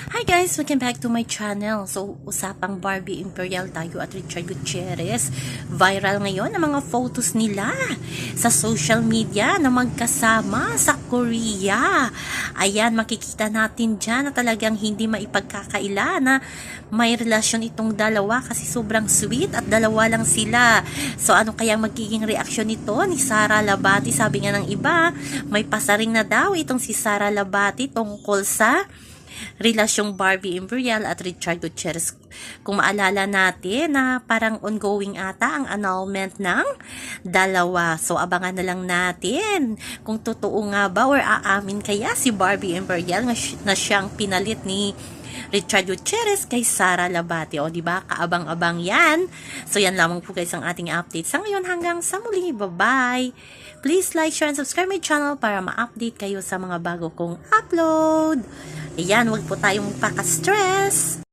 Hi guys! Welcome back to my channel. So, usapang Barbie Imperial tayo at Richard Gutierrez. Viral ngayon ang mga photos nila sa social media na magkasama sa Korea. Ayan, makikita natin dyan na talagang hindi maipagkakaila na may relasyon itong dalawa kasi sobrang sweet at dalawa lang sila. So, ano kayang magiging reaksyon nito ni Sara Labati? Sabi nga ng iba, may pasaring na daw itong si Sara Labati tungkol sa relasyong Barbie Imperial at Richard Gutierrez. Kung maalala natin na parang ongoing ata ang annulment ng dalawa. So, abangan na lang natin kung totoo nga ba or aamin kaya si Barbie Imperial na siyang pinalit ni Richard Gutierrez kay Sara Labati. O, diba? Kaabang-abang yan. So, yan lamang po guys ang ating update. Sa ngayon, hanggang sa muli. Bye-bye! Please like, share, and subscribe my channel para ma-update kayo sa mga bago kong upload. Ayan, huwag po tayong magpaka-stress.